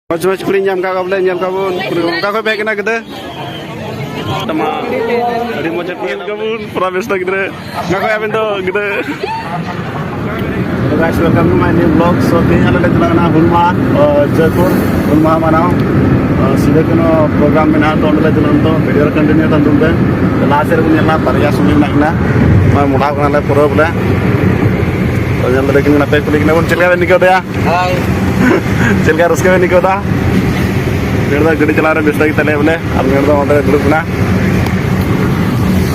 Macam kuring jam kakak boleh jam kabun kuring kakak baik nak kita sama dari macam kuring kabun promise tak kita kakak apa itu kita. So guys, welcome to my new vlog. So kini ada lagi nak Hulma Jaipur Hulma mana? Sudah kena program mana? Tahun lagi nonton video continue tonton deh. Last year punya lah pariya sulit nak na. Mudah kena lah pura pula. So jangan lagi kena pek kuling pun celaka ni kau dah. Hai. Celaka rusuk ni kau dah. Kita gadi jalan besta kita le boleh. अब kita order dulu na.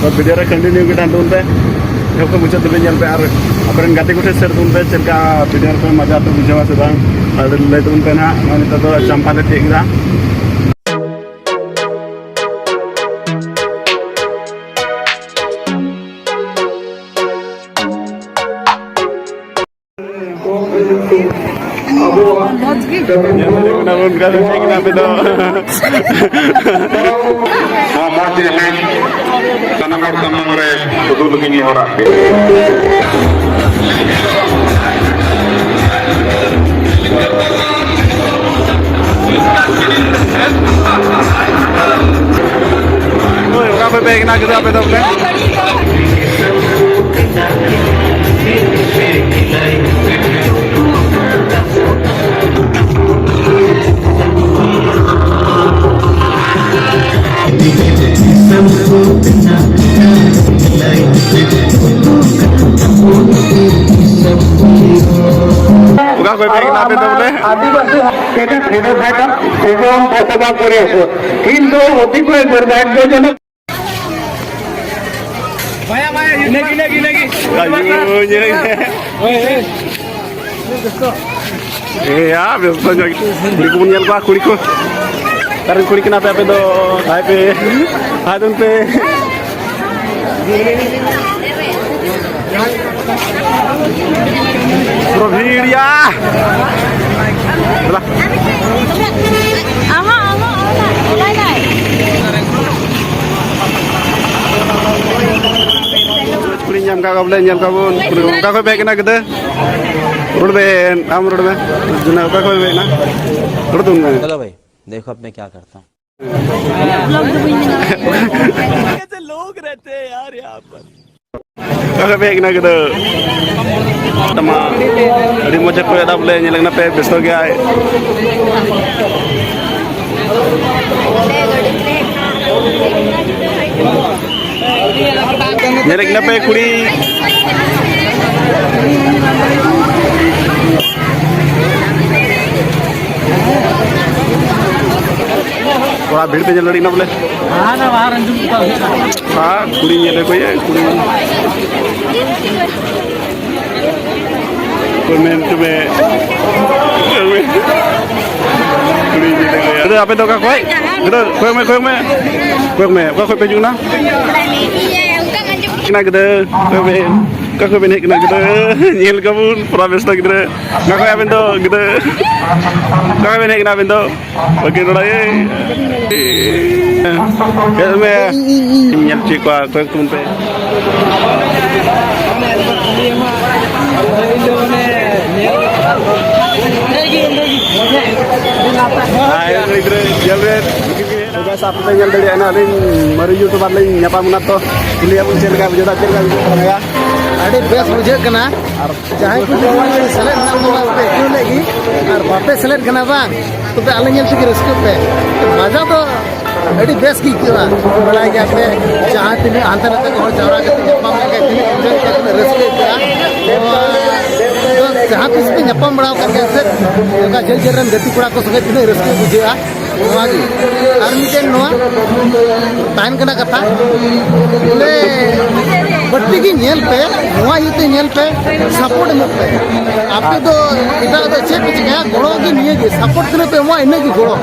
So video continue kita tonton deh. Jauh muncul dulu jalan pe ar. Apalagi gati kucing sertun pe celaka video pe masa tu bujawa sedang. Ada le turun pe na. Mana itu tu campak le tiga dah. Namun kalau saya kenapa itu? Masih lain, karena kau sama mereka betul begini orang. Oh, apa baik nak kita apa itu? Bukan kau pengen apa itu boleh? आदिवासी kita tidak ada sebelum pertemuan Korea itu. Hindu, Uti kau berbeda jenis. Lagi. Ya, biasanya kuliku punya apa kuliku. Karena kulik kenapa apa itu? Hai pe, hadun pe. Providia. Lah. Kuring jam kakak boleh jam kabun. Kuring kakak baik nak kita. Road पे आम road में जना का कोई ना road तुम में चलो भाई देखो अब मैं क्या करता हूँ कैसे लोग रहते हैं यार यहाँ पर kakak baik nak kita sama dari macam kau ada boleh nyelang na pe besok ya nyelang na pe kuri थोड़ा भीड़ पे चल रही ना बोले हाँ कुड़ी ये कोई है कुड़ी कोई मैं तुम्हें कुड़ी ये कोई है apa itu kak koy gitu koy pe jung na kena gitu koy pe kena gitu nyel kabun promise tak gitu nggak koy apa itu gitu koy pe kena apa itu bagi orang ye ya me nyel cik koy kun pe guys, apa yang dari anak ini, mari YouTube lain, nyapa munat to, kuliah pun cerita video tak cerita video ya. Ada best project kena, jangan kudu select nama apa itu lagi, ar bape select kena bang, tu pe aleng yang fikir skip pe, मजा तो ada best की क्या, बड़ा क्या पे जहाँ तीन अंतर अंतर और जवरा के तीन जपम में तीन enjoy करते रस्ते क्या, जहाँ किस पे जपम बड़ा करके से, उनका जल जरन गति कुड़ा को संगे तीन रस्ते बुझे आ, वागी, आर्मीटेन नोआ, टाइम कना कथा, ले बट्टी की नील पे, नोआ युते नील पे, सपोर्ट मत पे, आपके तो इधर तो चेक कुछ क्या, गोलों की नहीं है, सपोर्ट करने पे वहाँ इन्हें की गोलों